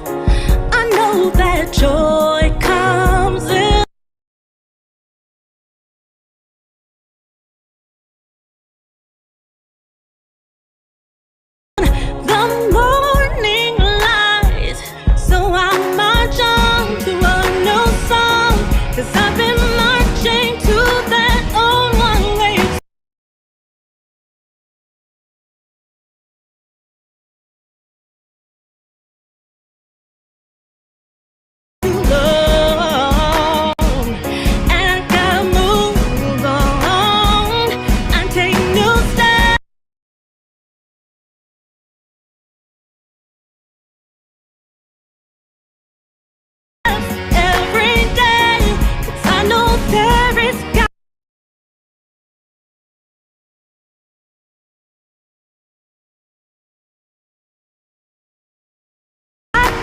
I know that joy comes in the morning light. So I march on to a new song, 'cause I've been marching to that old one way.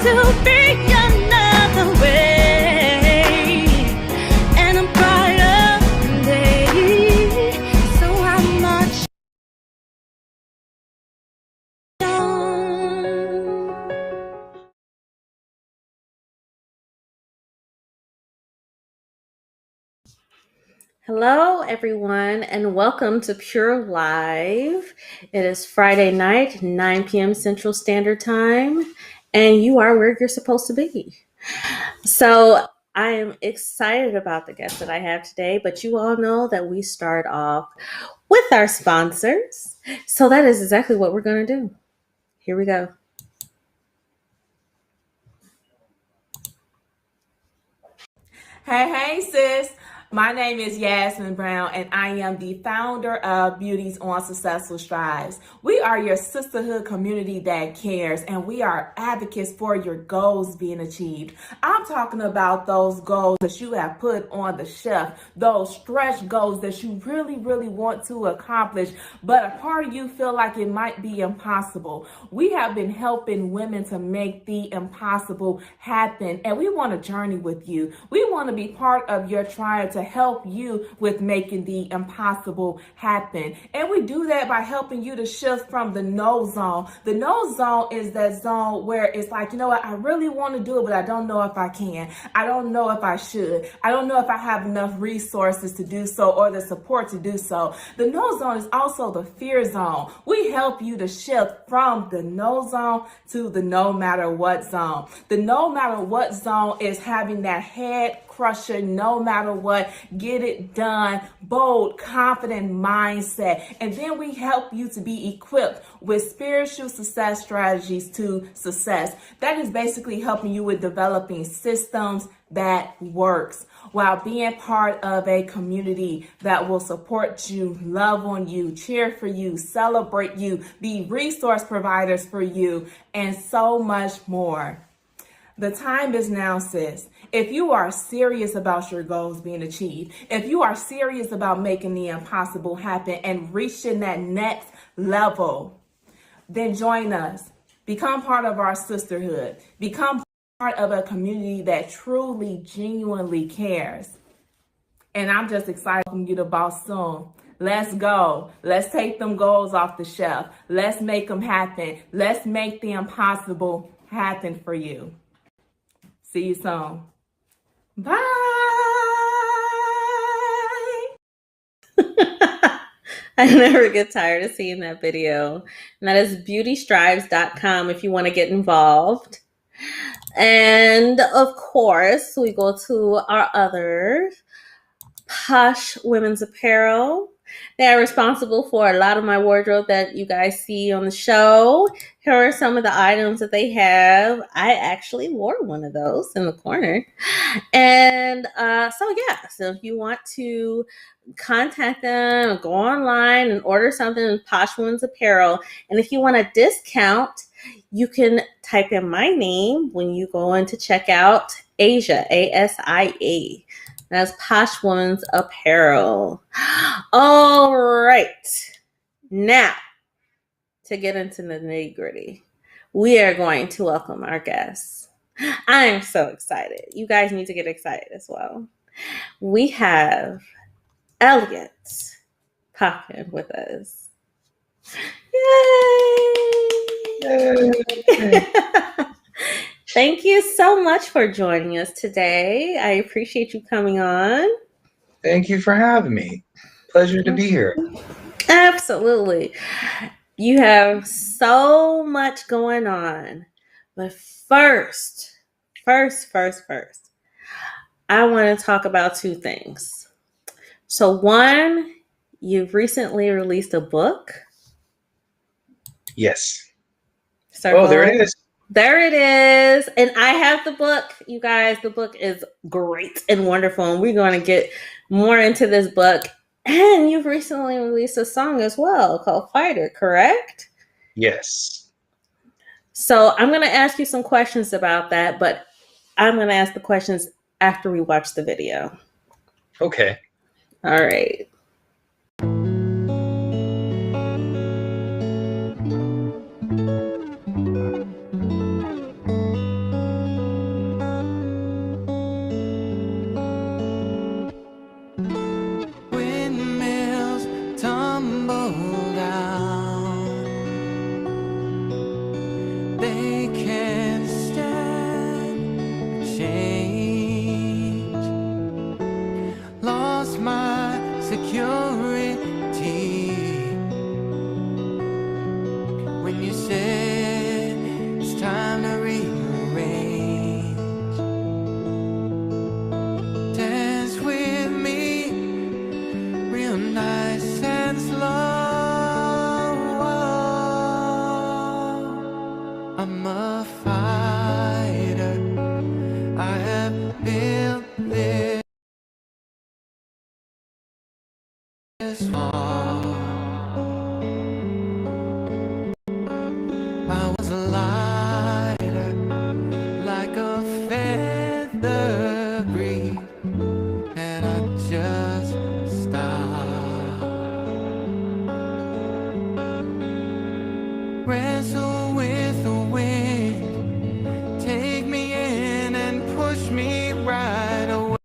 To be another way, and I'm brighter day, so I'm much on. Hello, everyone, and welcome to P.U.R.E Live. It is Friday night, 9 p.m. Central Standard Time, and you are where you're supposed to be. So I am excited about the guest that I have today, but you all know that we start off with our sponsors. So that is exactly what we're going to do. Here we go. Hey, sis. My name is Yasmin Brown, and I am the founder of Beauties on Successful Strides. We are your sisterhood community that cares, and we are advocates for your goals being achieved. I'm talking about those goals that you have put on the shelf, those stretch goals that you really, really want to accomplish, but a part of you feel like it might be impossible. We have been helping women to make the impossible happen, and we want to journey with you. We want to be part of your tribe to help you with making the impossible happen. And we do that by helping you to shift from the no zone. The no zone is that zone where it's like, you know what, I really want to do it, but I don't know if I can. I don't know if I should. I don't know if I have enough resources to do so or the support to do so. The no zone is also the fear zone. We help you to shift from the no zone to the no matter what zone. The no matter what zone is having that head crusher, no matter what, get it done, bold, confident mindset. And then we help you to be equipped with spiritual success strategies to success. That is basically helping you with developing systems that works while being part of a community that will support you, love on you, cheer for you, celebrate you, be resource providers for you, and so much more. The time is now, sis. If you are serious about your goals being achieved, if you are serious about making the impossible happen and reaching that next level, then join us. Become part of our sisterhood. Become part of a community that truly, genuinely cares. And I'm just excited to get about soon. Let's go. Let's take them goals off the shelf. Let's make them happen. Let's make the impossible happen for you. See you soon. Bye. I never get tired of seeing that video. And that is beautystrives.com if you want to get involved. And of course, we go to our other Posh Women's Apparel. They are responsible for a lot of my wardrobe that you guys see on the show. Here are some of the items that they have. I actually wore one of those in the corner. And so if you want to contact them, go online and order something in Posh Women's Apparel. And if you want a discount, you can type in my name when you go in to check out Asia, ASIA. That's Posh Women's Apparel. All right. Now, to get into the nitty-gritty, we are going to welcome our guests. I am so excited. You guys need to get excited as well. We have Eliot Popkin with us. Yay! Thank you so much for joining us today. I appreciate you coming on. Thank you for having me. Pleasure to be here. Absolutely. You have so much going on. But first, I want to talk about two things. So, one, you've recently released a book. Yes. Oh, there Circle. it is. There it is. And I have the book, you guys. The book is great and wonderful. And we're going to get more into this book. And you've recently released a song as well called Fighter, correct? Yes. So I'm going to ask you some questions about that, but I'm going to ask the questions after we watch the video. Okay. All right. Windmills tumble down, they can't stand change. Lost my security when you said it's time to rearrange. Dance with me real nice and slow. I'm a fighter. I have built this wall. I was a lighter, like a feather breeze, and I just stopped. Wrestle with the wind, take me in and push me right away.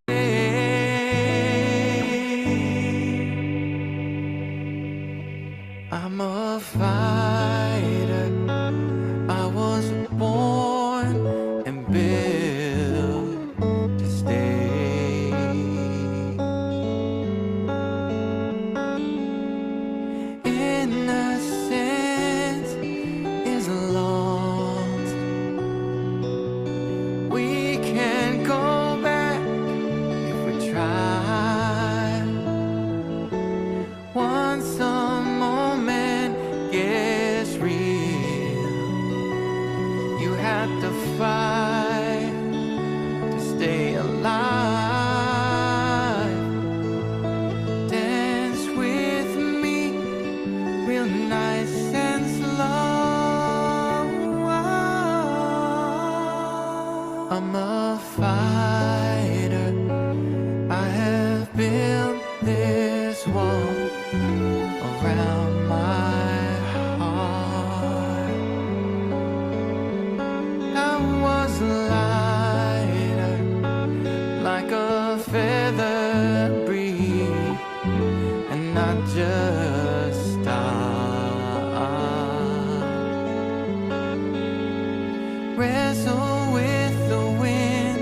I'm a fighter. I was born and built to stay. Innocence is lost. We can't go back if we try. Once a moment gets real, you have to fight to stay alive. Dance with me real nice and slow. I'm a fighter. I have built this wall around my heart. I was lighter, like a feather breeze, and I just stopped. Wrestle with the wind,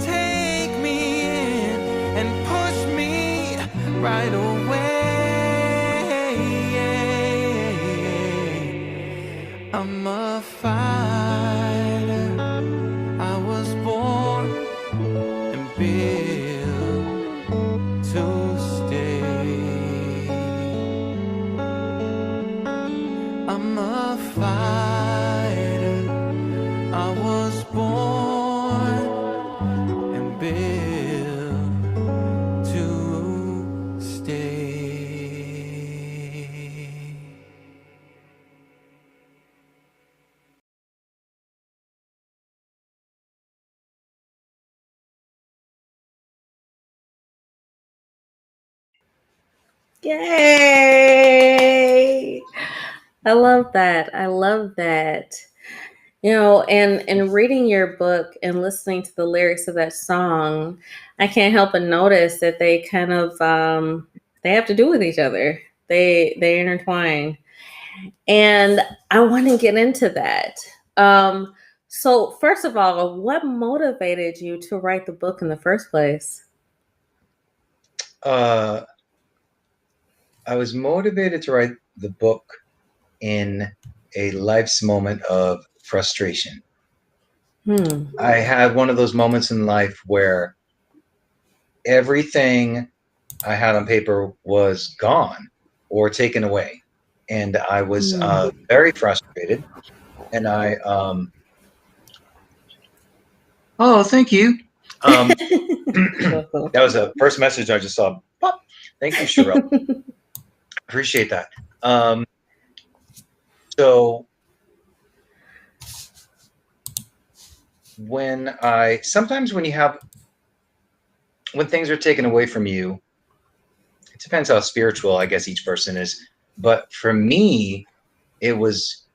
take me in and push me right away. I'm a fighter. I was born and built to stay. I'm a fighter. I was born and built to stay. Yay! I love that. I love that. You know, and reading your book and listening to the lyrics of that song, I can't help but notice that they kind of they have to do with each other. They intertwine. And I want to get into that. So, first of all, what motivated you to write the book in the first place? Uh, I was motivated to write the book in a life's moment of frustration. Hmm. I had one of those moments in life where everything I had on paper was gone or taken away. And I was Hmm. very frustrated. And oh, thank you. Um, You're welcome. that was a first message I just saw. Pop. Thank you, Sherelle. Appreciate that. Um, so sometimes when things are taken away from you, it depends how spiritual I guess each person is. But for me, it was,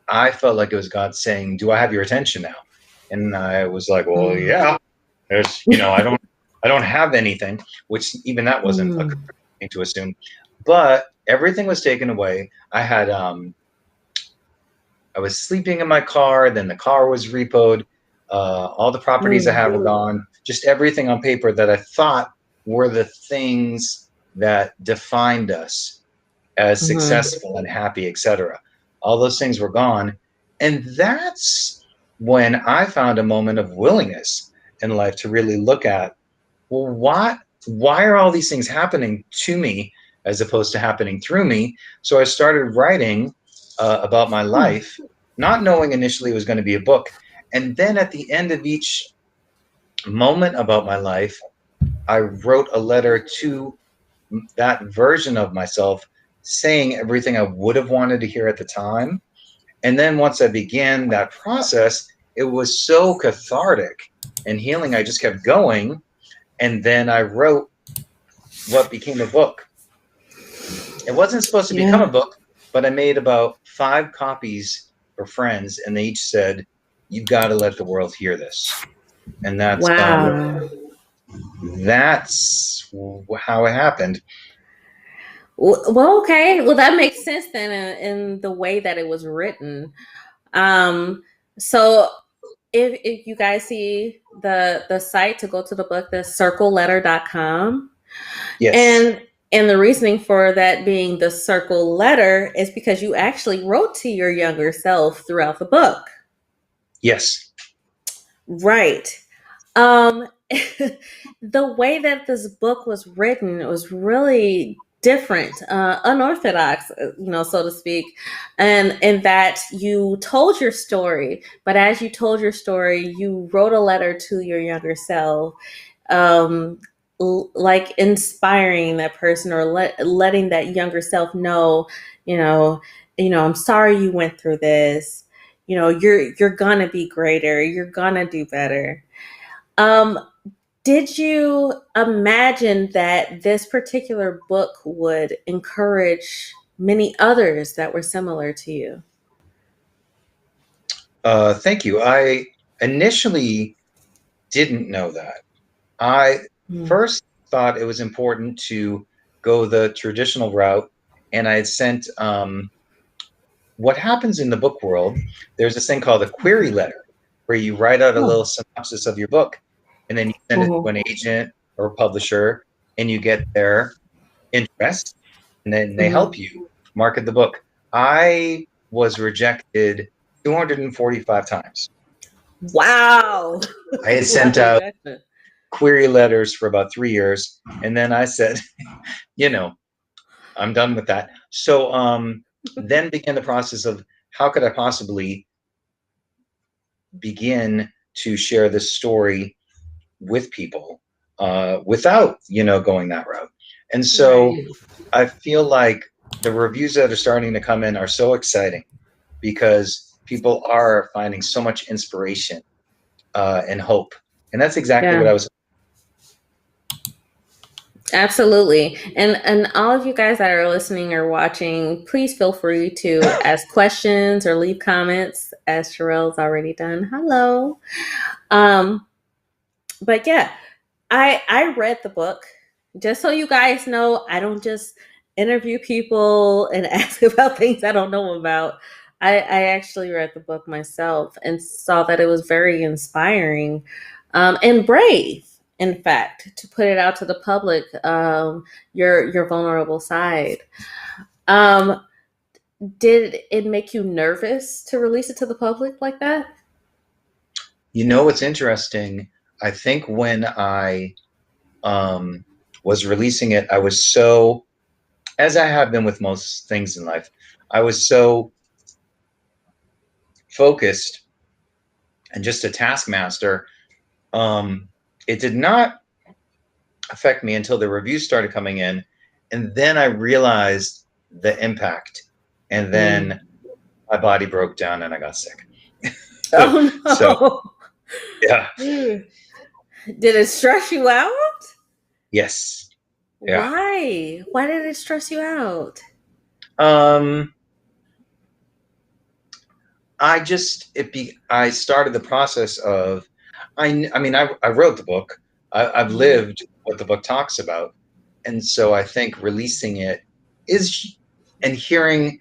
I felt like it was God saying, "Do I have your attention now?" And I was like, "Well, Hmm. yeah." I don't have anything, which even that wasn't a good thing to assume. But everything was taken away. I was sleeping in my car. Then the car was repoed. All the properties I Hmm. had were gone. Just everything on paper that I thought were the things that defined us as Hmm. successful and happy, etc. All those things were gone. And that's when I found a moment of willingness in life to really look at, well, why are all these things happening to me as opposed to happening through me? So I started writing about my Hmm. life, not knowing initially it was going to be a book. And then at the end of each moment about my life, I wrote a letter to that version of myself saying everything I would have wanted to hear at the time. And then once I began that process, it was so cathartic and healing. I just kept going. And then I wrote what became a book. It wasn't supposed to become a Yeah. book, but I made about 5 copies for friends, and they each said, "You've got to let the world hear this." And Wow. that's how it happened. Well, okay. Well, that makes sense then in the way that it was written. Um, so if you guys see the site to go to the book, the circleletter.com. Yes, And the reasoning for that being the circle letter is because you actually wrote to your younger self throughout the book. yes. Right. The way that this book was written was really different, unorthodox, so to speak, and in that you told your story, but as you told your story, you wrote a letter to your younger self, um, like inspiring that person or letting that younger self know, you know, I'm sorry you went through this. You're gonna be greater. You're gonna do better. Um, did you imagine that this particular book would encourage many others that were similar to you? Thank you. I initially didn't know that. I Mm. first thought it was important to go the traditional route, and I had sent what happens in the book world. There's this thing called a query letter, where you write out a Oh. little synopsis of your book, and then you send it to Mhm. an agent or a publisher, and you get their interest, and then they help Mhm. you market the book. I was rejected 245 times. Wow. I had What sent a out rejection. query letters for about 3 years, and then I said, you know, I'm done with that. So then began the process of how could I possibly begin to share this story with people without going that route. And so Right. I feel like the reviews that are starting to come in are so exciting because people are finding so much inspiration and hope, and that's exactly what Yeah. I was. Absolutely. And all of you guys that are listening or watching, please feel free to ask questions or leave comments as Sherelle's already done. Hello. Um, but yeah, I read the book. Just so you guys know, I don't just interview people and ask about things I don't know about. I actually read the book myself and saw that it was very inspiring, and brave, in fact, to put it out to the public, your vulnerable side. Um, did it make you nervous to release it to the public like that? You know what's interesting? I think when I um, was releasing it, I was so, as I have been with most things in life, I was so focused and just a taskmaster. Um, it did not affect me until the reviews started coming in, and then I realized the impact, and Mm. then my body broke down and I got sick. So Oh yeah, no. Did it stress you out? yes, yeah. Why? Why did it stress you out? Um, I started the process of I mean I wrote the book. I've Mhm. lived what the book talks about, and so I think releasing it is and hearing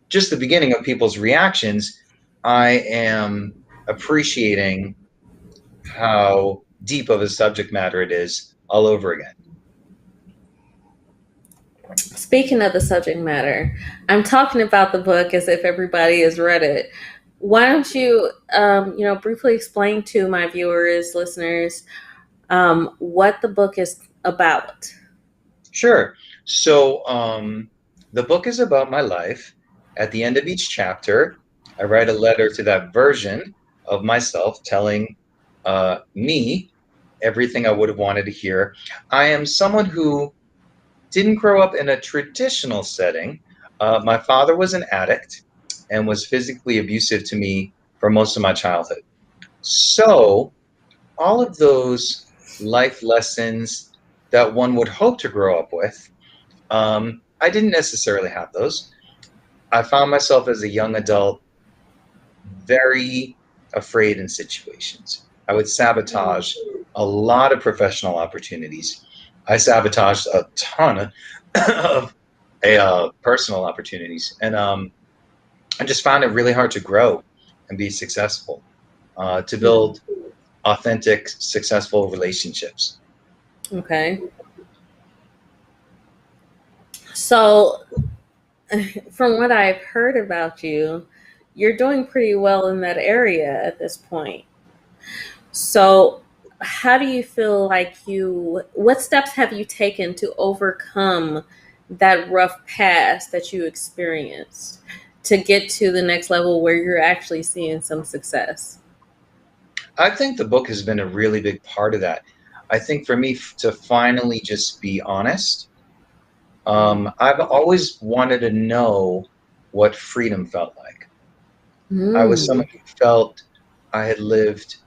just the beginning of people's reactions, I am appreciating how deep of a subject matter it is all over again. Speaking of the subject matter, I'm talking about the book as if everybody has read it. Why don't you, briefly explain to my viewers, listeners, what the book is about? Sure. So the book is about my life. At the end of each chapter, I write a letter to that version of myself telling me everything I would have wanted to hear. I am someone who didn't grow up in a traditional setting. My father was an addict and was physically abusive to me for most of my childhood. So, all of those life lessons that one would hope to grow up with, I didn't necessarily have those. I found myself as a young adult very afraid in situations. I would sabotage a lot of professional opportunities. I sabotaged a ton of personal opportunities, and I just found it really hard to grow and be successful, to build authentic, successful relationships. Okay. So, from what I've heard about you, you're doing pretty well in that area at this point. So, how do you feel like what steps have you taken to overcome that rough past that you experienced to get to the next level where you're actually seeing some success? I think the book has been a really big part of that. I think for me to finally just be honest, Mm. I've always wanted to know what freedom felt like. I was someone Mm. who felt I had lived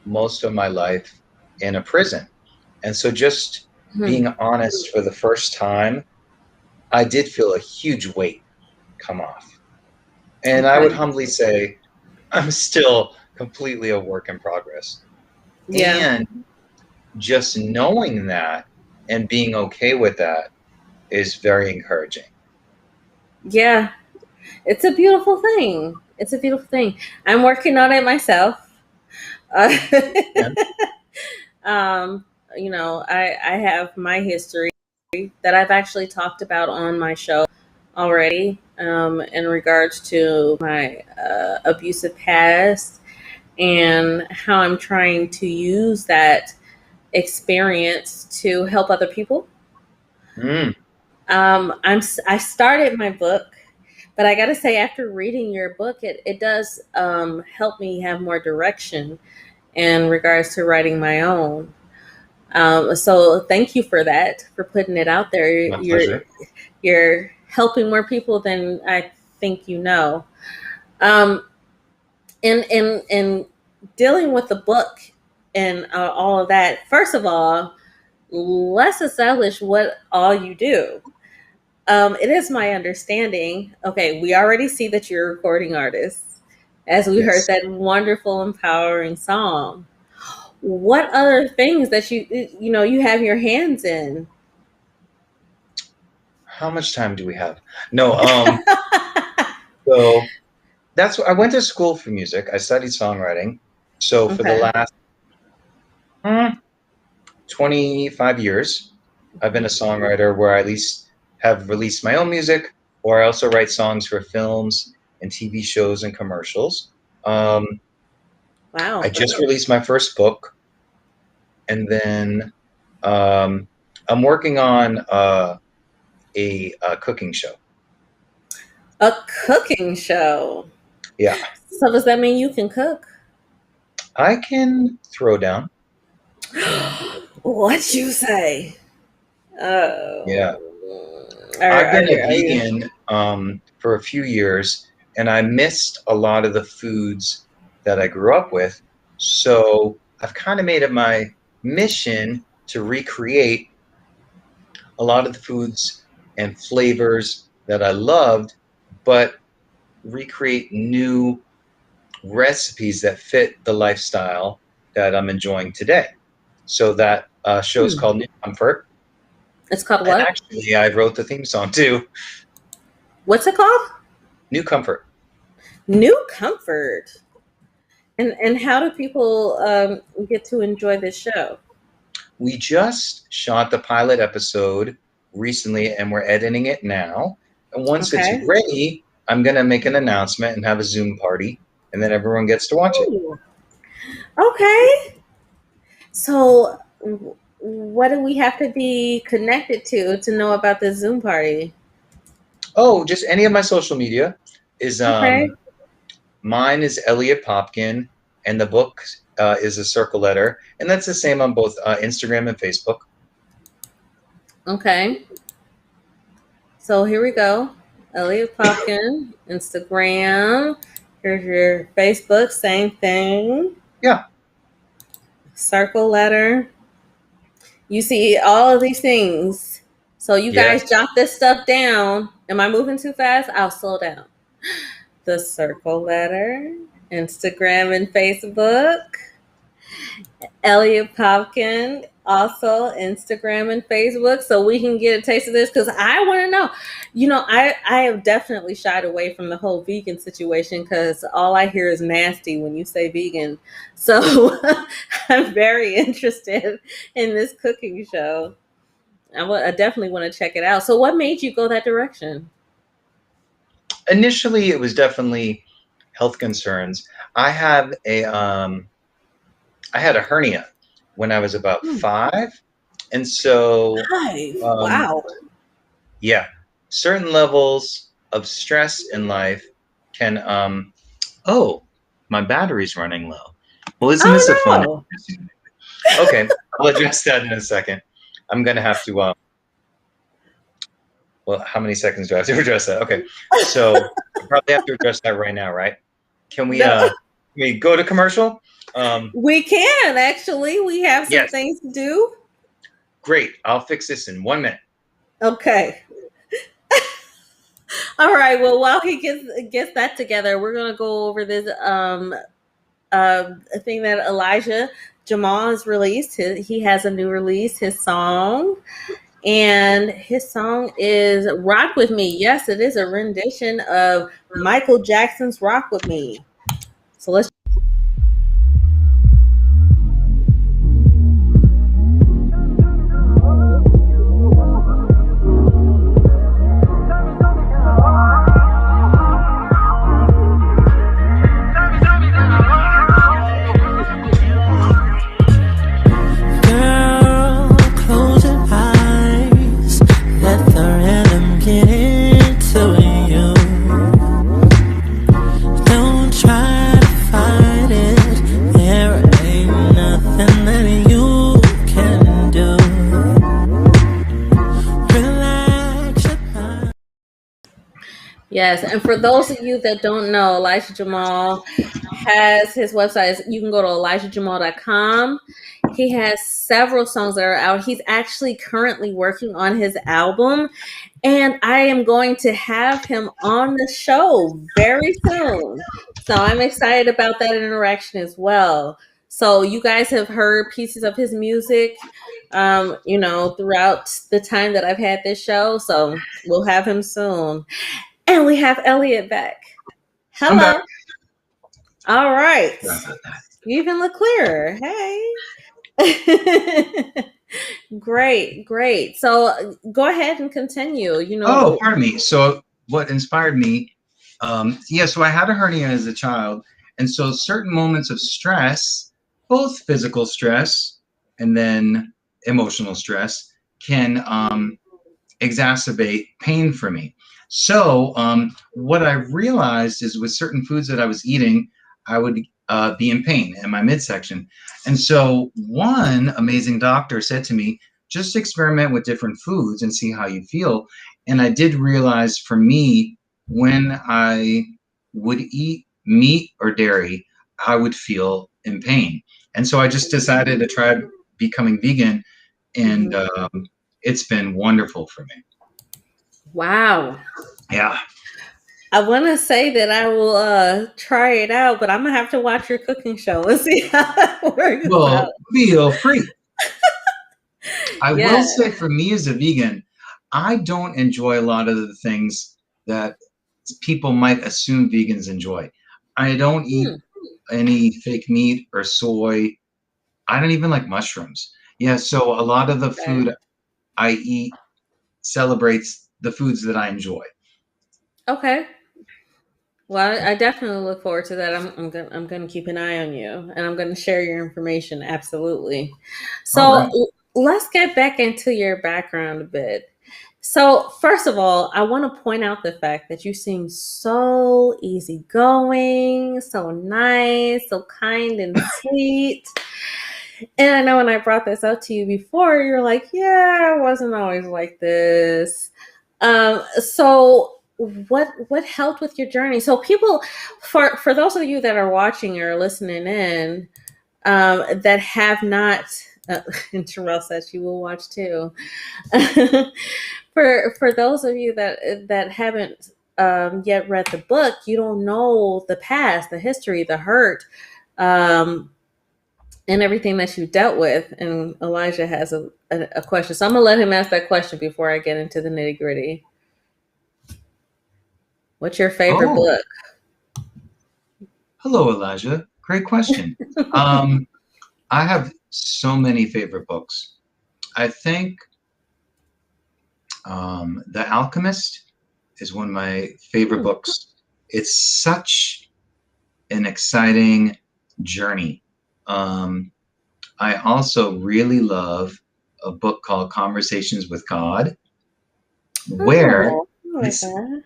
most of my life in a prison. And so just Hmm. being honest for the first time, I did feel a huge weight come off. And I would Okay. humbly say, I'm still completely a work in progress. Yeah. And just knowing that and being okay with that is very encouraging. Yeah. It's a beautiful thing. It's a beautiful thing. I'm working on it myself. Uh, Yeah. um, I have my history that I've actually talked about on my show already, in regards to my abusive past and how I'm trying to use that experience to help other people. Mm, I started my book, but I got to say, after reading your book, it does help me have more direction in regards to writing my own. So thank you for that, for putting it out there. my pleasure. You're helping more people than I think you know. Um, in dealing with the book and all of that. First of all, let's establish what all you do. It is my understanding. Okay, we already see that you're a recording artist, as we heard Yes. that wonderful, empowering song. What other things that you have your hands in? How much time do we have? No, so That's what I went to school for music. I studied songwriting. So for the Okay. last hmm, 25 years, I've been a songwriter where I at least have released my own music, or I also write songs for films and TV shows and commercials. Um, I Wow. just released my first book, and then um, I'm working on a cooking show. A cooking show. Yeah, So does that mean you can cook? I can throw down. What you say? Yeah, Oh, I've been a are you? vegan for a few years, and I missed a lot of the foods that I grew up with. So I've kind of made it my mission to recreate a lot of the foods and flavors that I loved, but recreate new recipes that fit the lifestyle that I'm enjoying today. So that show is Hmm. called New Comfort. It's called And what? actually, I wrote the theme song too. What's it called? New Comfort. New Comfort. And how do people get to enjoy this show? We just shot the pilot episode recently and we're editing it now. And once it's Okay. ready, I'm going to make an announcement and have a Zoom party, and then everyone gets to watch it. Ooh. Okay. So, what do we have to be connected to know about the Zoom party? Oh, just any of my social media is Okay. mine is Eliot Popkin, and the book is a circle letter, and that's the same on both Instagram and Facebook. Okay. So here we go. Eliot Popkin, Instagram. Here's your Facebook, same thing. Yeah, Circle letter. You see all of these things. So you guys yes, jot this stuff down. Am I moving too fast? I'll slow down. The circle letter, Instagram and Facebook. Eliot Popkin, also Instagram and Facebook, so we can get a taste of this because I want to know. I have definitely shied away from the whole vegan situation because all I hear is nasty when you say vegan. So I'm very interested in this cooking show. I definitely want to check it out. So, what made you go that direction? initially it was definitely health concerns. I have I had a hernia when I was about Hmm. 5, and so Hi. um, Wow. yeah, certain levels of stress in life can oh, my battery's running low. Well, isn't this a Oh fun? no. Okay, I'll address that in a second. I'm gonna have to well, how many seconds do I have to address that? Okay, so I probably have to address that right now, right? Can we No. go to commercial? We can actually. We have some Yes, things to do. great. I'll fix this in 1 minute. Okay. All right. Well, while he gets that together, we're gonna go over this thing that Elijah Jamal has released. He has a new release. His song, and his song is "Rock with Me." Yes, it is a rendition of Michael Jackson's "Rock with Me." So let's. Girl, close your eyes. Let the rhythm get into you. Don't try to fight it. There ain't nothing that you can do. Relax your mind. Yes, and for those of you that don't know, Elijah Jamal has his website. You can go to elijahjamal.com. He has several songs that are out. He's actually currently working on his album, and I am going to have him on the show very soon. So I'm excited about that interaction as well. So you guys have heard pieces of his music, throughout the time that I've had this show. So we'll have him soon. And we have Eliot back. I'm back. Hello. All right. Sorry about that. You even look clearer. Hey. Great, great. So go ahead and continue. Oh, pardon me. So what inspired me? Yeah, so I had a hernia as a child, and so certain moments of stress, both physical stress and then emotional stress, can exacerbate pain for me. So what I realized is with certain foods that I was eating, I would be in pain in my midsection. And so one amazing doctor said to me, just experiment with different foods and see how you feel. And I did realize for me, when I would eat meat or dairy, I would feel in pain. And so I just decided to try becoming vegan, and Mhm. it's been wonderful for me. Wow. Yeah. I want to say that I will try it out, but I'm gonna have to watch your cooking show and see how it works out. Well, feel free. I Yeah. will say for me as a vegan, I don't enjoy a lot of the things that people might assume vegans enjoy. I don't eat Hmm. any fake meat or soy. I don't even like mushrooms. Yeah, so a lot of the Okay. food I eat celebrates the foods that I enjoy. Okay. Well, I definitely look forward to that. I'm gonna keep an eye on you, and I'm gonna share your information. Absolutely. All So right. let's get back into your background a bit. So first of all, I want to point out the fact that you seem so easygoing, so nice, so kind and sweet. And I know when I brought this up to you before, you're like, "Yeah, I wasn't always like this." So what helped with your journey? So people, for those of you that are watching or listening in, that have not, and Terrell says she will watch too. For those of you that haven't yet read the book, you don't know the past, the history, the hurt. Um, and everything that you dealt with. And Elijah has a question. So I'm going to let him ask that question before I get into the nitty gritty. What's your favorite Oh, book? hello, Elijah. Great question. Um, I have so many favorite books. I think The Alchemist is one of my favorite Hmm. books. It's such an exciting journey. Um, I also really love a book called Conversations with God, where Oh, I like it's that.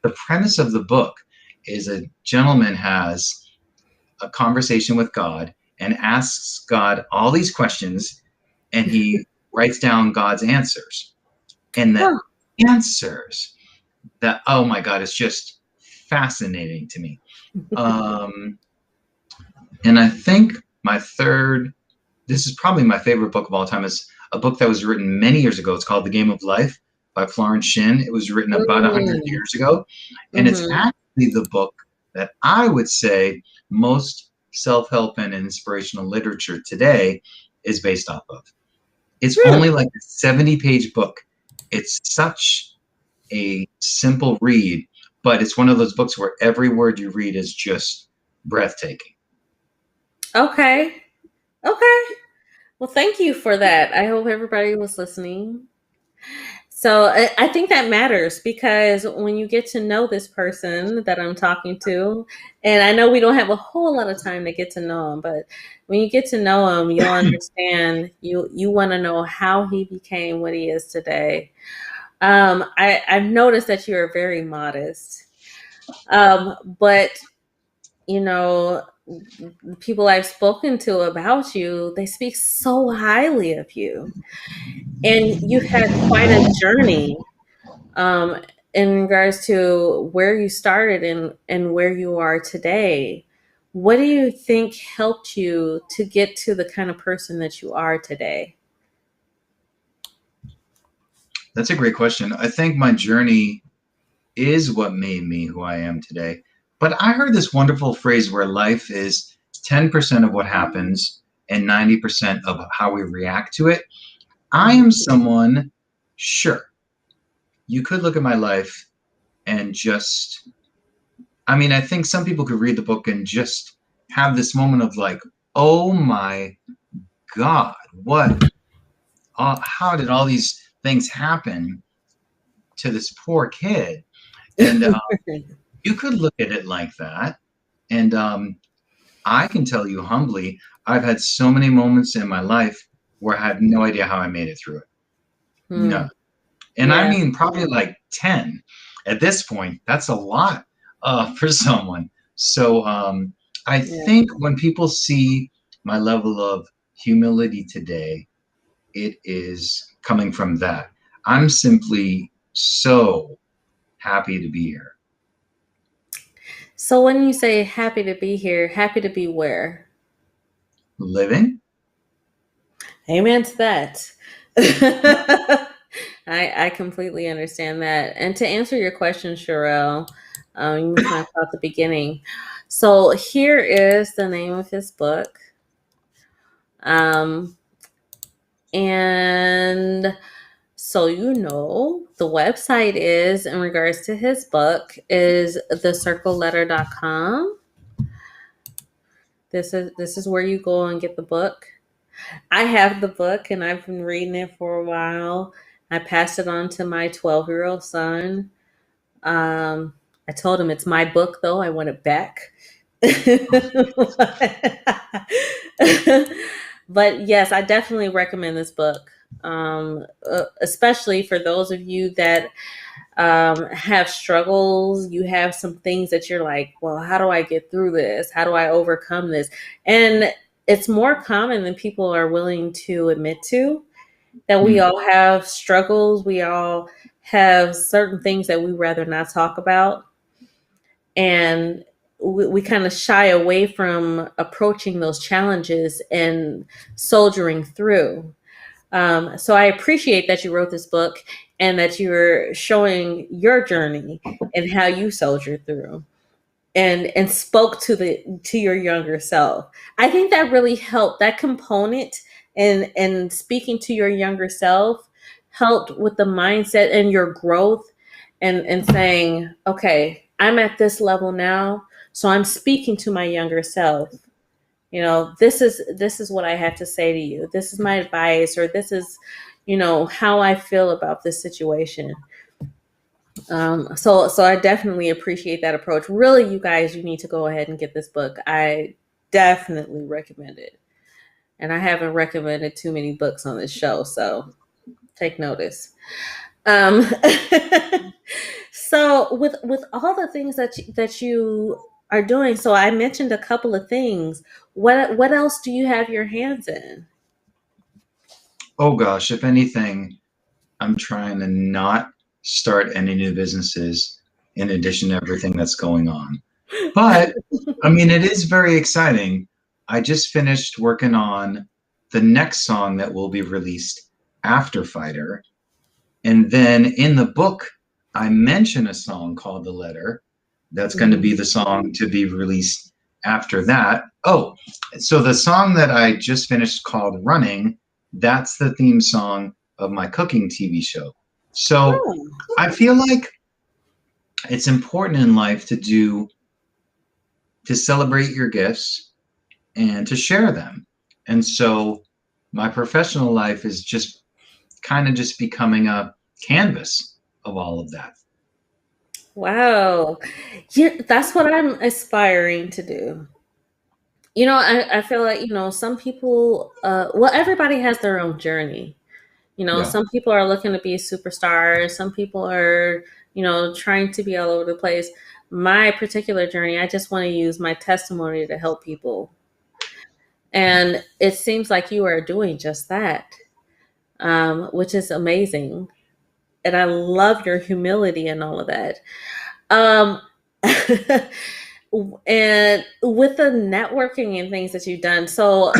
the premise of the book is a gentleman has a conversation with God and asks God all these questions, and he writes down God's answers. And the Huh. answers that, oh my God, it's just fascinating to me. Um, and I think my third, this is probably my favorite book of all time, is a book that was written many years ago. It's called The Game of Life by Florence Shinn. It was written about 100 Mm. years ago. And it's Hmm. actually the book that I would say most self-help and inspirational literature today is based off of. It's Hmm. only like a 70-page book. It's such a simple read, but it's one of those books where every word you read is just breathtaking. Okay. Okay. Well, thank you for that. I hope everybody was listening. So I think that matters because when you get to know this person that I'm talking to, and I know we don't have a whole lot of time to get to know him, but when you get to know him, you'll understand. You want to know how he became what he is today. I've noticed that you are very modest, but you know, people I've spoken to about you, they speak so highly of you, and you've had quite a journey um, in regards to where you started and where you are today. What do you think helped you to get to the kind of person that you are today? That's a great question. I think my journey is what made me who I am today. But I heard this wonderful phrase where life is 10% of what happens and 90% of how we react to it. I Mhm. am someone, sure, you could look at my life and just I mean, I think some people could read the book and just have this moment of like, oh my God, what, how did all these things happen to this poor kid? And you could look at it like that. And I can tell you humbly, I've had so many moments in my life where I had no idea how I made it through it. Hmm. No. And I Yeah. mean, probably like 10 at this point. That's a lot for someone. So I Yeah. think when people see my level of humility today, it is coming from that. I'm simply so happy to be here. So when you say happy to be here, happy to be where? Living? Amen to that. I completely understand that. And to answer your question, Sherelle, you mentioned I thought at the beginning. So here is the name of his book. Um, and so the website is in regards to his book is thecircleletter.com. This is where you go and get the book. I have the book and I've been reading it for a while. I passed it on to my 12-year-old son. I told him it's my book, though. I want it back. But yes, I definitely recommend this book, especially for those of you that have struggles. You have some things that you're like, well, how do I get through this? How do I overcome this? And it's more common than people are willing to admit to, that we Hmm. all have struggles. We all have certain things that we rather not talk about. And we kind of shy away from approaching those challenges and soldiering through. So I appreciate that you wrote this book and that you're showing your journey and how you soldiered through and spoke to your younger self. I think that really helped. That component and speaking to your younger self helped with the mindset and your growth and saying, okay, I'm at this level now, so I'm speaking to my younger self. This is what I have to say to you. This is my advice, or this is, how I feel about this situation. So I definitely appreciate that approach. Really, you guys, you need to go ahead and get this book. I definitely recommend it. And I haven't recommended too many books on this show, so take notice. Um, so with all the things that you are doing, so I mentioned a couple of things. What else do you have your hands in? Oh gosh, if anything, I'm trying to not start any new businesses in addition to everything that's going on. But I mean, it is very exciting. I just finished working on the next song that will be released after Fighter. And then in the book, I mention a song called The Letter that's going to be Mhm. the song to be released after that. Oh, so the song that I just finished called Running, that's the theme song of my cooking TV show. So Oh, I feel like it's important in life to celebrate your gifts and to share them. And so my professional life is just kind of just becoming a canvas of all of that. wow. Yeah, that's what I'm aspiring to do. I feel like, some people, well, everybody has their own journey. Yeah. Some people are looking to be superstars. Some people are, trying to be all over the place. My particular journey, I just want to use my testimony to help people. And it seems like you are doing just that, which is amazing. And I love your humility and all of that. Um, and with the networking and things that you've done, so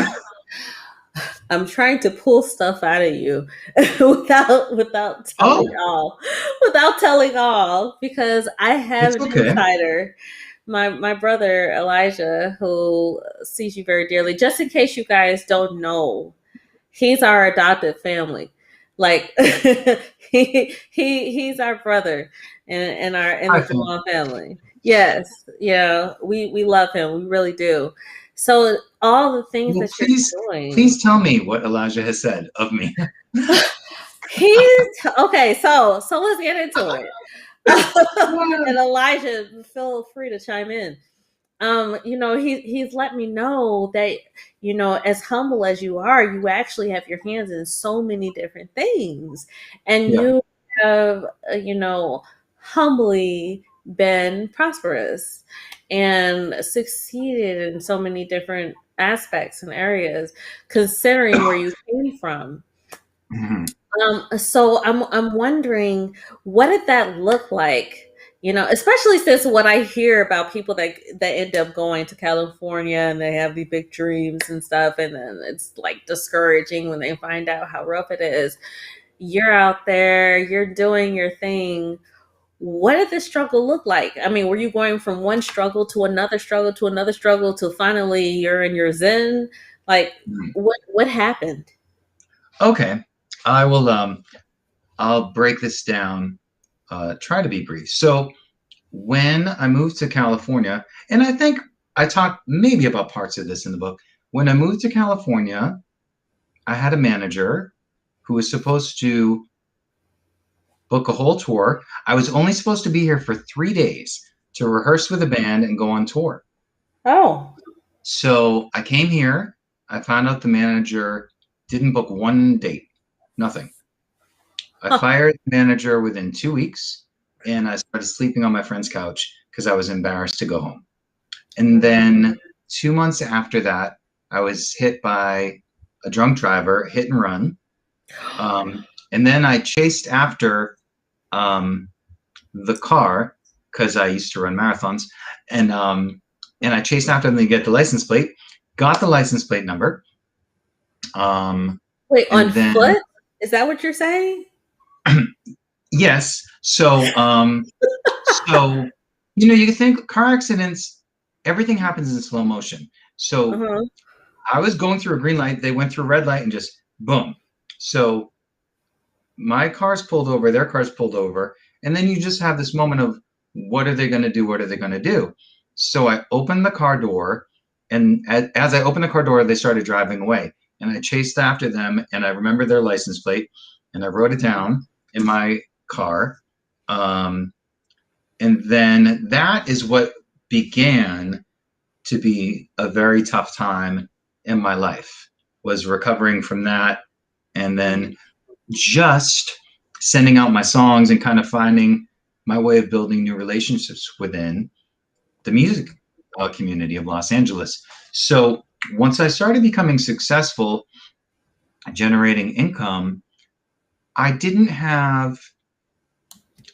I'm trying to pull stuff out of you without telling Oh, all, without telling all, because I have it's an okay. insider, my brother Elijah, who sees you very dearly. Just in case you guys don't know, he's our adopted family. Like he's our brother in Hi, the Phil. Jamal family. Yes, yeah, we love him. We really do. So all the things Well, that you're please, doing, please tell me what Elijah has said of me. he's okay. So let's get into it. And Elijah, feel free to chime in. He's let me know that, as humble as you are, you actually have your hands in so many different things, and Yeah. you have, humbly been prosperous and succeeded in so many different aspects and areas, considering where you came from. Mhm. So I'm wondering, what did that look like? Especially since what I hear about people that end up going to California and they have these big dreams and stuff, and then it's like discouraging when they find out how rough it is. You're out there, you're doing your thing. What did the struggle look like? I mean, were you going from one struggle to another struggle to another struggle to finally you're in your zen? Like, Mhm. what happened? Okay. I will I'll break this down, try to be brief. So when I moved to California, and I think I talked maybe about parts of this in the book. When I moved to California, I had a manager who was supposed to book a whole tour. I was only supposed to be here for 3 days to rehearse with a band and go on tour. Oh, So I came here. I found out the manager didn't book one date, nothing. I huh. fired the manager within 2 weeks, and I started sleeping on my friend's couch because I was embarrassed to go home. And then 2 months after that, I was hit by a drunk driver, hit and run. And then I chased after um, the car because I used to run marathons, and I chased after them to get the license plate. Got the license plate number, um, Wait, on and then foot? Is that what you're saying? yes. So you think car accidents, everything happens in slow motion. So Uh-huh. I was going through a green light, they went through a red light, and just boom. So my car's pulled over, their car's pulled over, and then you just have this moment of what are they going to do? What are they going to do? So I opened the car door, and as I opened the car door, they started driving away, and I chased after them, and I remembered their license plate, and I wrote it down in my car, um, and then that is what began to be a very tough time in my life, was recovering from that, and then Mm. just sending out my songs and kind of finding my way of building new relationships within the music community of Los Angeles. So once I started becoming successful, generating income, I didn't have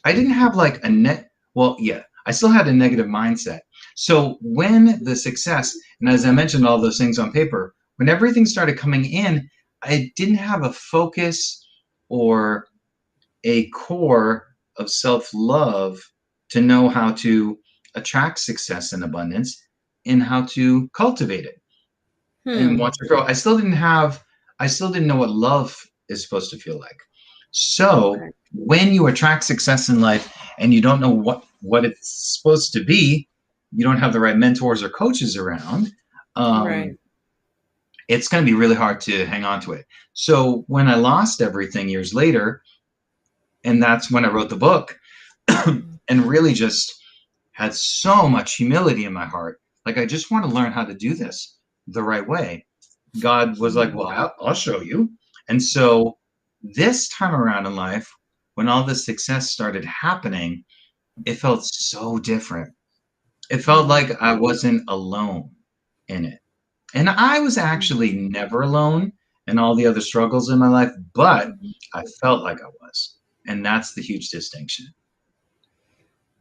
I didn't have like a net. Well, yeah, I still had a negative mindset. So when the success, and as I mentioned, all those things on paper, when everything started coming in, I didn't have a focus or a core of self love to know how to attract success and abundance and how to cultivate it and Hmm. watch it grow. I still didn't know what love is supposed to feel like. So Okay. when you attract success in life and you don't know what it's supposed to be, you don't have the right mentors or coaches around. Right. Um, it's going to be really hard to hang on to it. So when I lost everything years later, and that's when I wrote the book, and really just had so much humility in my heart. Like, I just want to learn how to do this the right way. God was like, well, I'll show you. And so this time around in life, when all this success started happening, it felt so different. It felt Hmm. like I wasn't alone in it. And I was actually never alone in all the other struggles in my life, but I felt like I was. And that's the huge distinction.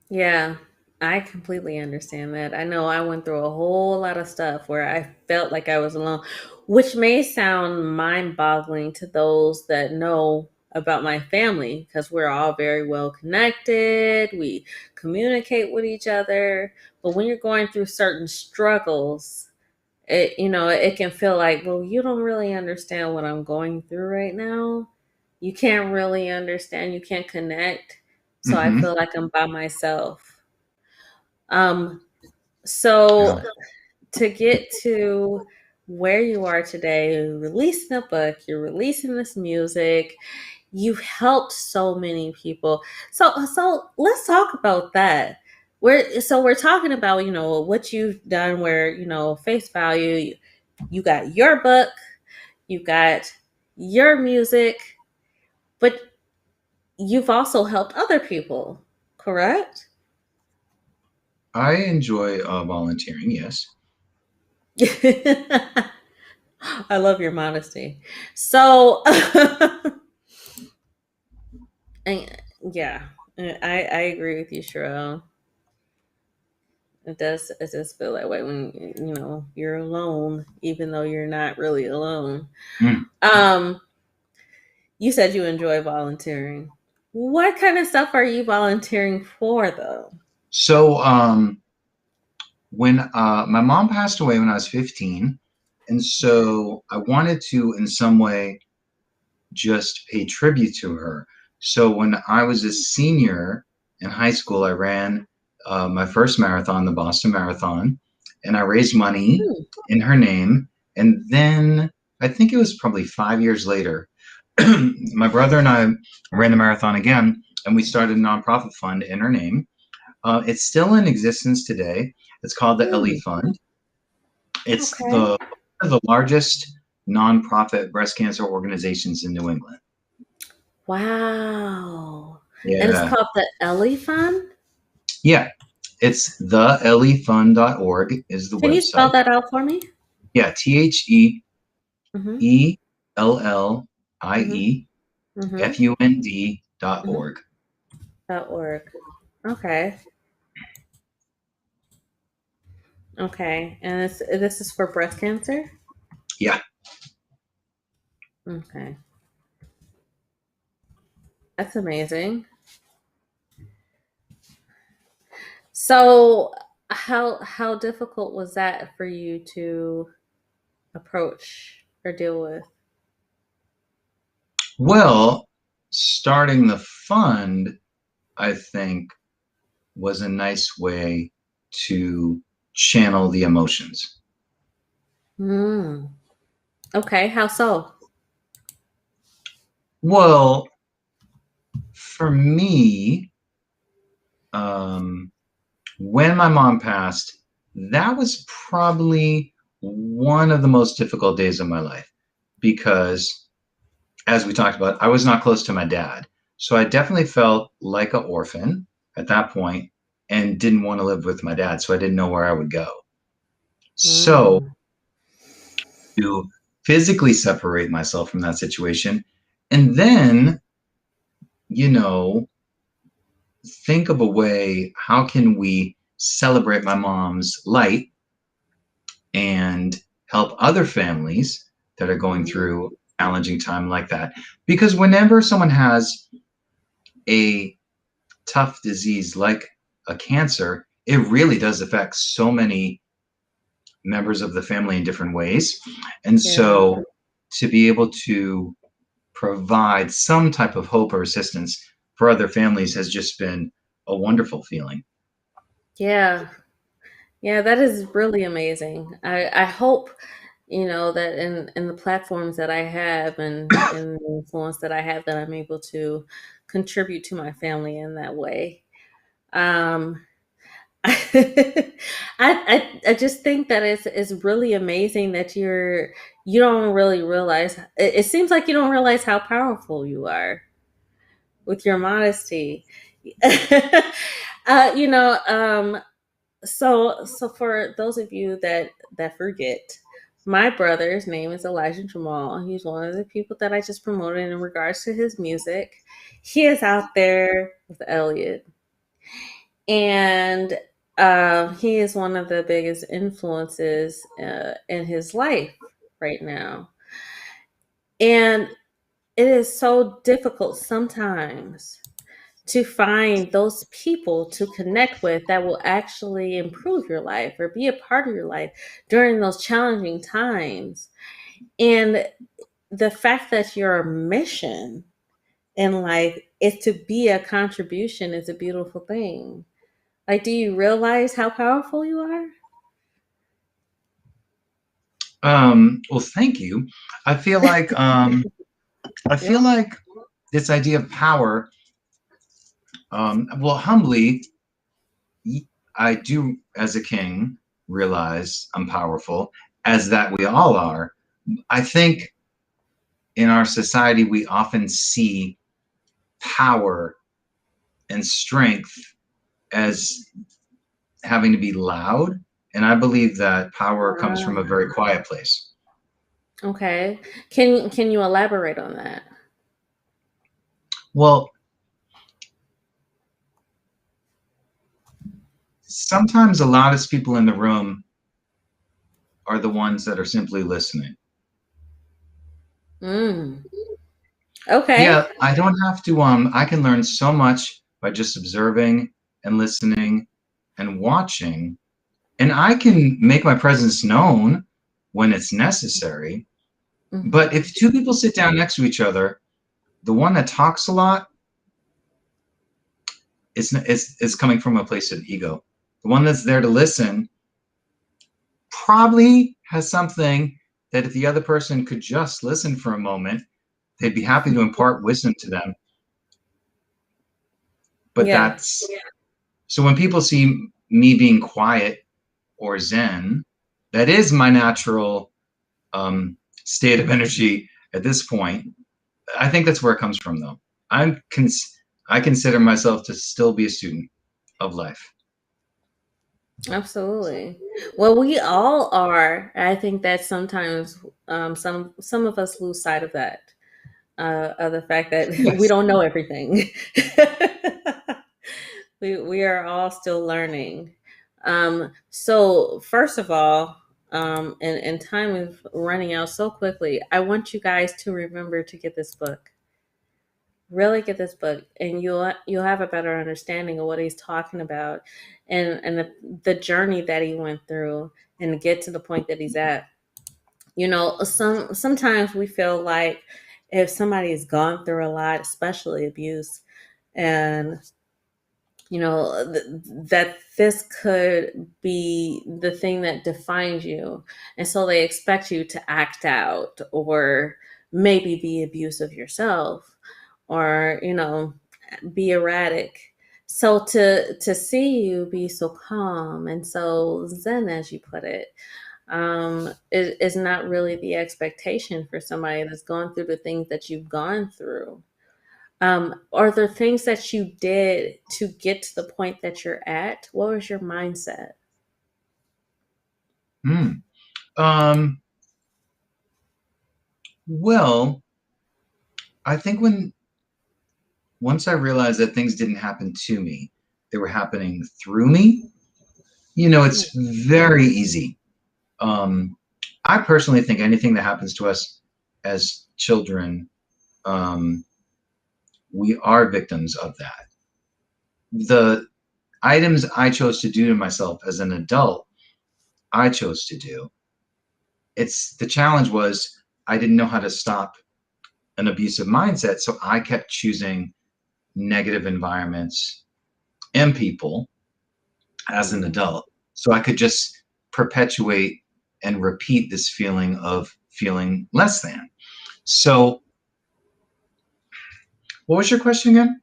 Yeah, I completely understand that. I know I went through a whole lot of stuff where I felt like I was alone, which may sound mind boggling to those that know about my family because we're all very well connected. We communicate with each other. But when you're going through certain struggles, it can feel like, well, you don't really understand what I'm going through right now. You can't really understand, you can't connect. So I Hmm. feel like I'm by myself. Um, Yeah. so to get to where you are today, you're releasing a book, you're releasing this music, you've helped so many people. So let's talk about that. We're talking about, what you've done where, face value, you got your book, you got your music, but you've also helped other people, correct? I enjoy volunteering. Yes. I love your modesty. So, and, yeah, I agree with you, Sherelle. It does feel that way when you're alone, even though you're not really alone. Mm. Um, you said you enjoy volunteering. What kind of stuff are you volunteering for, though? So when my mom passed away when I was 15, and so I wanted to, in some way, just pay tribute to her. So when I was a senior in high school, I ran my first marathon, the Boston Marathon, and I raised money Hmm. in her name. And then I think it was probably 5 years later, my brother and I ran the marathon again, and we started a nonprofit fund in her name. It's still in existence today. It's called the Hmm. Ellie Fund. It's Okay. one of the largest nonprofit breast cancer organizations in New England. Wow. And it's Yeah. called the Ellie Fund. Yeah. It's theellifund.org is the Can you spell website. that out for me? Yeah, TheEllie Mm-hmm. Mm-hmm. Mm-hmm. Mm-hmm. Fund.org. .org. Okay. Okay. And this is for breast cancer? Yeah. Okay. That's amazing. So how difficult was that for you to approach or deal with? Well, starting the fund, I think, was a nice way to channel the emotions. Hmm. Okay. How so? Well, for me, um, when my mom passed, that was probably one of the most difficult days of my life because, as we talked about, I was not close to my dad. So I definitely felt like an orphan at that point and didn't want to live with my dad. So I didn't know where I would go. So Hmm. to physically separate myself from that situation and then, you know, think of a way, how can we celebrate my mom's light and help other families that are going Hmm. through a challenging time like that? Because whenever someone has a tough disease like a cancer, it really does affect so many members of the family in different ways. And Yeah. so to be able to provide some type of hope or assistance for other families has just been a wonderful feeling. Yeah. Yeah, that is really amazing. I hope, that in the platforms that I have and in the influence that I have that I'm able to contribute to my family in that way. Um I just think that it's really amazing that you don't really realize it seems like you don't realize how powerful you are with your modesty. uh, you know, um so for those of you that forget, my brother's name is Elijah Jamal. He's one of the people that I just promoted in regards to his music. He is out there with Eliot, and he is one of the biggest influences in his life right now. And it is so difficult sometimes to find those people to connect with that will actually improve your life or be a part of your life during those challenging times. And the fact that your mission in life is to be a contribution is a beautiful thing. Like, do you realize how powerful you are? Well, thank you. I feel like I Yep. feel like this idea of power. Well, humbly, I do, as a king, realize I'm powerful, as that we all are. I think in our society, we often see power and strength as having to be loud. And I believe that power comes from a very quiet place. Okay. Can you elaborate on that? Well, sometimes the loudest people in the room are the ones that are simply listening. Mm. Okay. Yeah, I don't have to I can learn so much by just observing and listening and watching, and I can make my presence known when it's necessary. But Hmm. if two people sit down next to each other, the one that talks a lot is coming from a place of ego. The one that's there to listen probably has something that if the other person could just listen for a moment, they'd be happy to impart wisdom to them. But Yeah. that's so when people see me being quiet or zen, that is my natural state of energy at this point. I think that's where it comes from, though. I'm I consider myself to still be a student of life. Absolutely. Well, we all are. I think that sometimes some of us lose sight of that, of the fact that we Yes. don't know everything. We are all still learning. So first of all, and time is running out so quickly. I want you guys to remember to get this book. Really get this book, and you'll have a better understanding of what he's talking about, and the journey that he went through, and to get to the point that he's at. Sometimes we feel like if somebody has gone through a lot, especially abuse, and that this could be the thing that defines you, and so they expect you to act out or maybe be abusive yourself, or be erratic. So to see you be so calm and so zen, as you put it, is not really the expectation for somebody that's gone through the things that you've gone through. Are there things that you did to get to the point that you're at? What was your mindset? Hmm. Um, well, I think once I realized that things didn't happen to me, they were happening through me. It's very easy. Um, I personally think anything that happens to us as children, um, we are victims of that. The items I chose to do to myself as an adult, I chose to do. It's the challenge was I didn't know how to stop an abusive mindset, so I kept choosing negative environments and people as an Mhm. adult, so I could just perpetuate and repeat this feeling of feeling less than. So, what was your question again?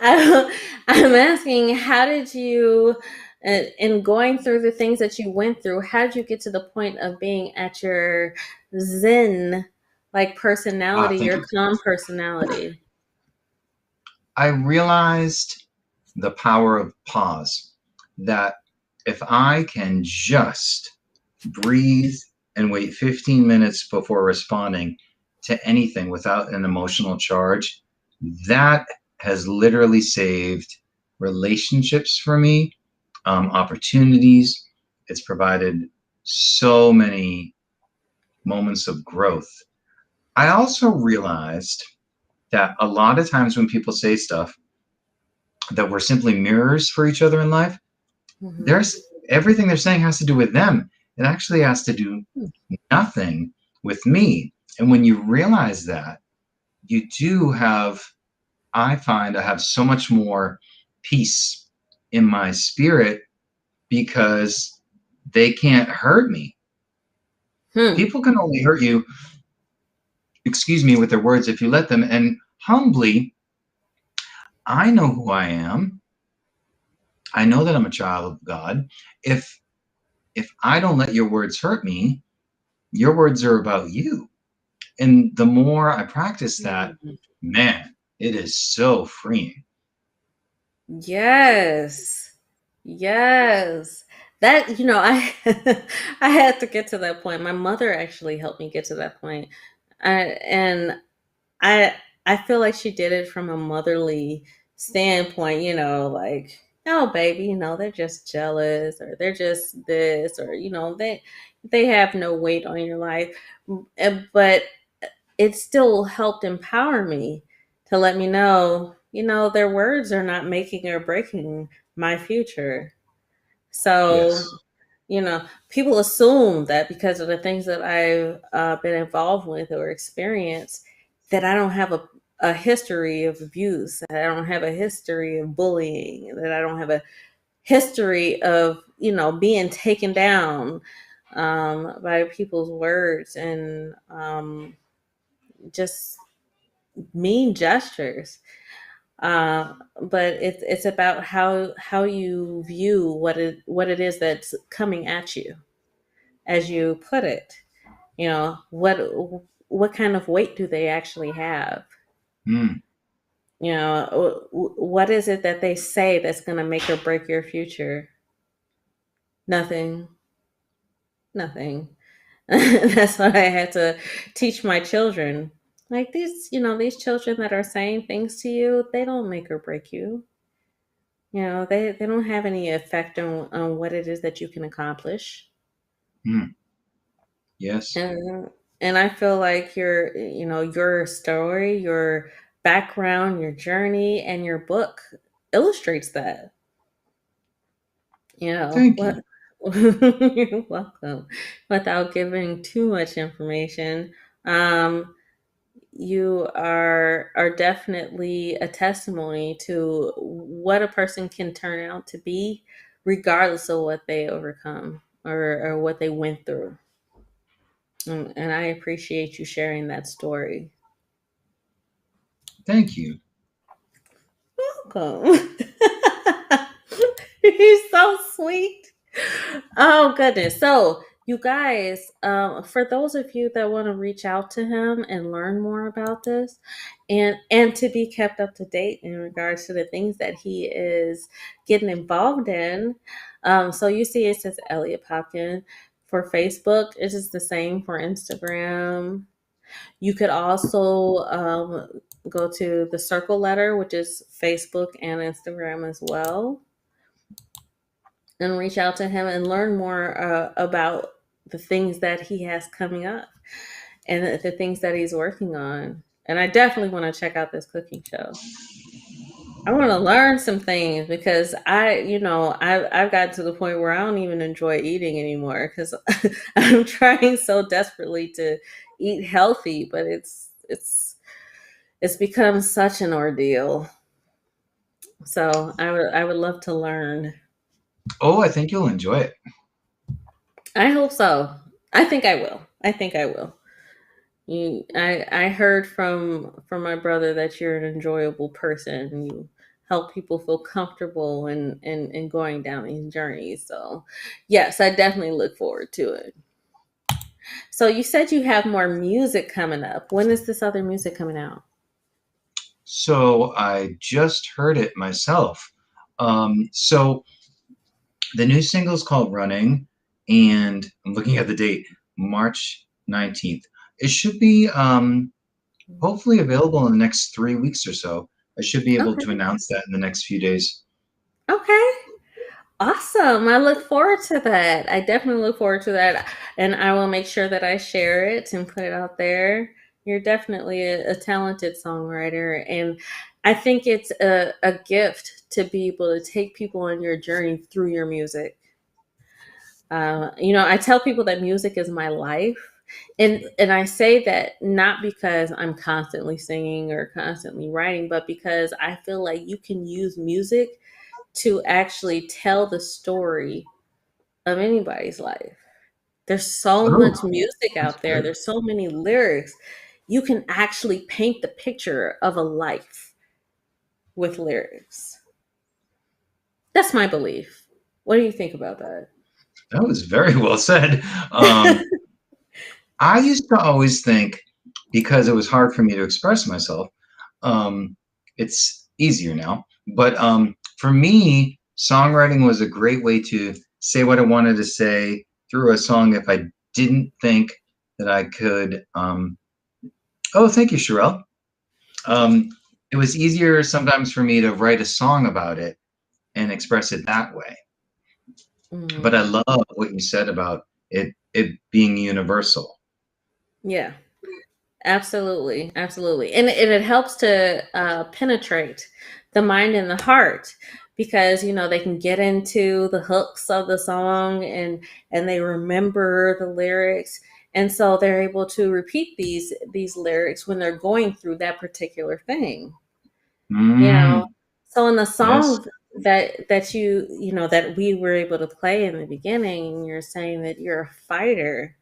I- I'm asking, how did you, in going through the things that you went through, how did you get to the point of being at your Zen, like Ah, personality, thank your you. calm personality? I realized the power of pause. That if I can just breathe and wait 15 minutes before responding to anything without an emotional charge, that has literally saved relationships for me, opportunities. It's provided so many moments of growth. I also realized that a lot of times when people say stuff that we're simply mirrors for each other in life, Hmm. there's everything they're saying has to do with them. It actually has to do nothing with me. And when you realize that, you do have, I find I have so much more. peace in my spirit because they can't hurt me. Hmm. People can only hurt you, excuse me, with their words if you let them. And humbly, I know who I am. I know that I'm a child of God. If I don't let your words hurt me, your words are about you. And the more I practice that, man, it is so freeing. Yes. Yes. That, I I had to get to that point. My mother actually helped me get to that point. And I I feel like she did it from a motherly standpoint, like, "Oh, baby, they're just jealous or they're just this or they have no weight on your life." But it still helped empower me to let me know, their words are not making or breaking my future. So, Yes. people assume that because of the things that I've been involved with or experienced, that I don't have a history of abuse, that I don't have a history of bullying, that I don't have a history of, being taken down by people's words and just mean gestures. But it's about how you view what it is that's coming at you, as you put it. What kind of weight do they actually have? Mm, What is it that they say that's going to make or break your future? Nothing. Nothing. That's what I had to teach my children. Like these children that are saying things to you, they don't make or break you. They don't have any effect on what it is that you can accomplish. mm, yes. And I feel like your story, your background, your journey, and your book illustrates that. Thank What you. You're welcome. Without giving too much information, um, you are definitely a testimony to what a person can turn out to be, regardless of what they overcome or what they went through. And I appreciate you sharing that story. Thank you. Welcome. You're so sweet. Oh goodness. So you guys, for those of you that want to reach out to him and learn more about this and to be kept up to date in regards to the things that he is getting involved in. So you see it says Eliot Popkin for Facebook. It is the same for Instagram. You could also go to the Circle Letter, which is Facebook and Instagram as well, and reach out to him and learn more about the things that he has coming up and the things that he's working on. And I definitely want to check out this cooking show. I want to learn some things because I've gotten to the point where I don't even enjoy eating anymore because I'm trying so desperately to eat healthy, but it's become such an ordeal. So I would love to learn. Oh, I think you'll enjoy it. I hope so. I think I will. I think I will. I heard from my brother that you're an enjoyable person. You help people feel comfortable and going down these journeys. So yes, I definitely look forward to it. So you said you have more music coming up. When is this other music coming out? So I just heard it myself. So the new single is called Running, and I'm looking at the date, March 19th. It should be hopefully available in the next 3 weeks or so. I should be able to Okay. announce that in the next few days. Okay. Awesome. I look forward to that. I definitely look forward to that. And I will make sure that I share it and put it out there. You're definitely a talented songwriter. And I think it's a gift to be able to take people on your journey through your music. I tell people that music is my life. And I say that not because I'm constantly singing or constantly writing, but because I feel like you can use music to actually tell the story of anybody's life. There's so Oh, much music that's out there. good. There's so many lyrics. You can actually paint the picture of a life with lyrics. That's my belief. What do you think about that? That was very well said. I used to always think because it was hard for me to express myself, um, it's easier now. But for me, songwriting was a great way to say what I wanted to say through a song if I didn't think that I could. Oh, thank you, Sherelle. Um, it was easier sometimes for me to write a song about it and express it that way. But I Mhm. love what you said about it being universal. Yeah. Absolutely, absolutely, and it helps to penetrate the mind and the heart because they can get into the hooks of the song and they remember the lyrics, and so they're able to repeat these lyrics when they're going through that particular thing. You know, Mm, so in the yes. song that that we were able to play in the beginning, you're saying that you're a fighter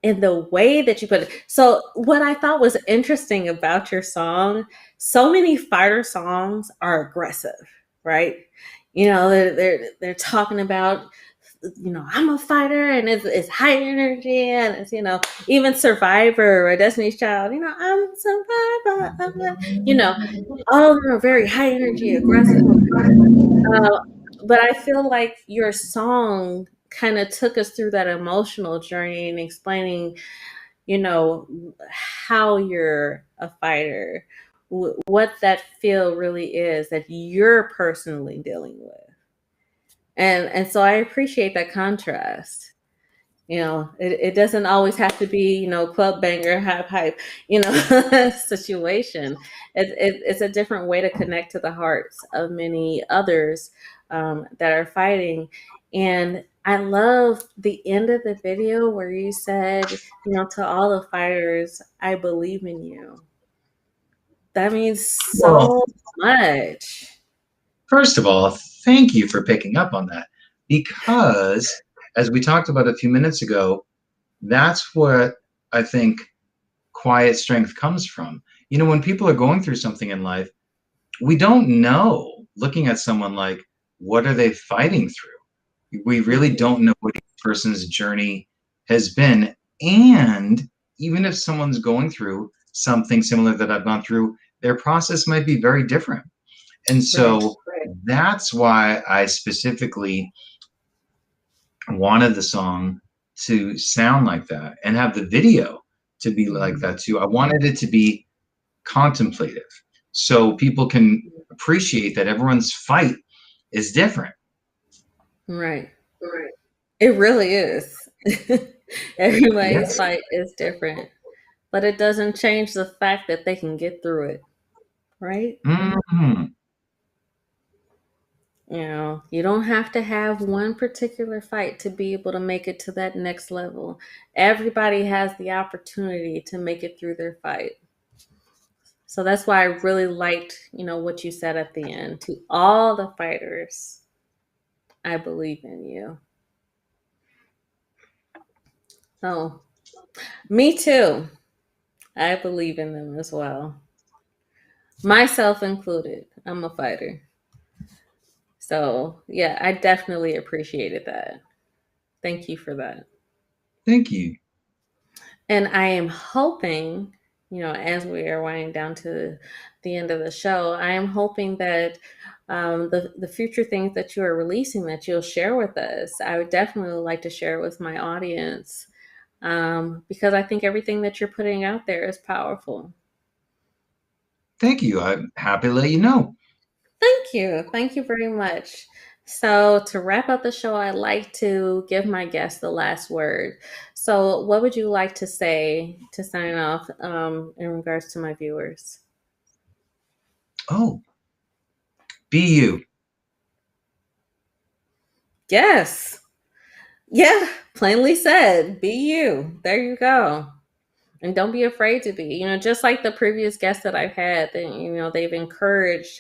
in the way that you put it. So what I thought was interesting about your song, so many fighter songs are aggressive, right? They're talking about I'm a fighter and it's high energy and it's even Survivor or Destiny's Child, I'm a survivor. All of them are very high energy, aggressive. Uh, but I feel like your song kind of took us through that emotional journey and explaining you know, how you're a fighter, what that feel really is that you're personally dealing with. And so I appreciate that contrast. It doesn't always have to be, club banger, hype, situation. It's a different way to connect to the hearts of many others that are fighting. And I love the end of the video where you said, to all the fighters, I believe in you. That means Well, so much. first of all, thank you for picking up on that because, as we talked about a few minutes ago, that's what I think quiet strength comes from. When people are going through something in life, we don't know, looking at someone like, what are they fighting through? We really Mhm. don't know what each person's journey has been. And even if someone's going through something similar that I've gone through, their process might be very different. And Right. so that's why I specifically wanted the song to sound like that and have the video to be like Mhm. that too. I wanted it to be contemplative so people can appreciate that everyone's fight is different. Right. It really is. Everybody's Yes. fight is different, but it doesn't change the fact that they can get through it, right? Mhm. You don't have to have one particular fight to be able to make it to that next level. Everybody has the opportunity to make it through their fight. So that's why I really liked, what you said at the end. To all the fighters, I believe in you. So, me too. I believe in them as well. Myself included. I'm a fighter. So, yeah, I definitely appreciated that. Thank you for that. Thank you. And I am hoping, as we are winding down to the end of the show, I am hoping that the future things that you are releasing that you'll share with us. I would definitely like to share it with my audience because I think everything that you're putting out there is powerful. Thank you. I'm happy to let you know. Thank you. Thank you very much. So, to wrap up the show, I'd like to give my guest the last word. So, what would you like to say to sign off in regards to my viewers? Oh, be you. Yes. Yeah. Plainly said, be you. There you go. And don't be afraid to be. Just like the previous guests that I've had, they've encouraged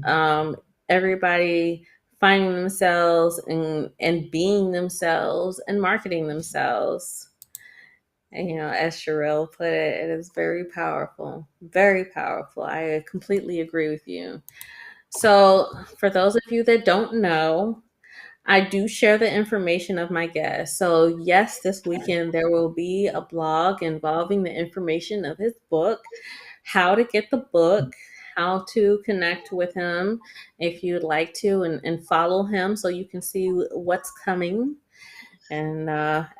um, everybody finding themselves and being themselves and marketing themselves. And as Sherelle put it, it is very powerful. Very powerful. I completely agree with you. So, for those of you that don't know, I do share the information of my guests. So, yes, this weekend there will be a blog involving the information of his book, how to get the book, how to connect with him if you'd like to, and follow him so you can see what's coming. And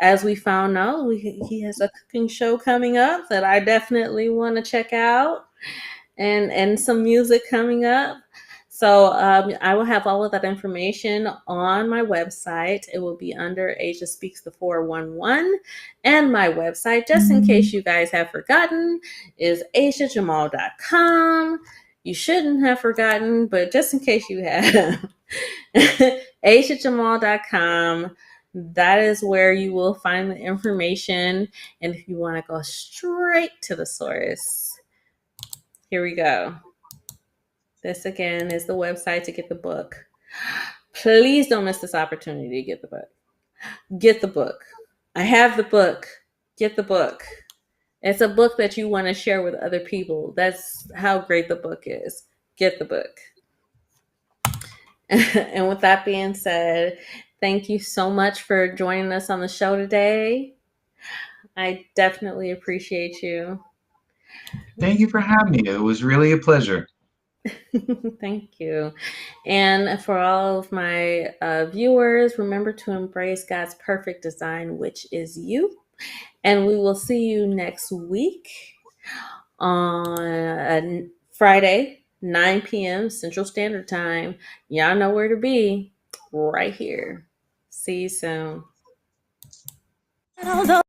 as we found out, he has a cooking show coming up that I definitely want to check out, and some music coming up. So I will have all of that information on my website. It will be under Asia Speaks the 411. And my website, just in case you guys have forgotten, is asiajamal.com. You shouldn't have forgotten, but just in case you have, asiajamal.com. That is where you will find the information. And if you want to go straight to the source, here we go. This again is the website to get the book. Please don't miss this opportunity to get the book. Get the book. I have the book. Get the book. It's a book that you want to share with other people. That's how great the book is. Get the book. And with that being said, thank you so much for joining us on the show today. I definitely appreciate you. Thank you for having me. It was really a pleasure. Thank you. And for all of my viewers, remember to embrace God's perfect design, which is you. And we will see you next week on Friday, 9 p.m. Central Standard Time. Y'all know where to be, right here. See you soon. Although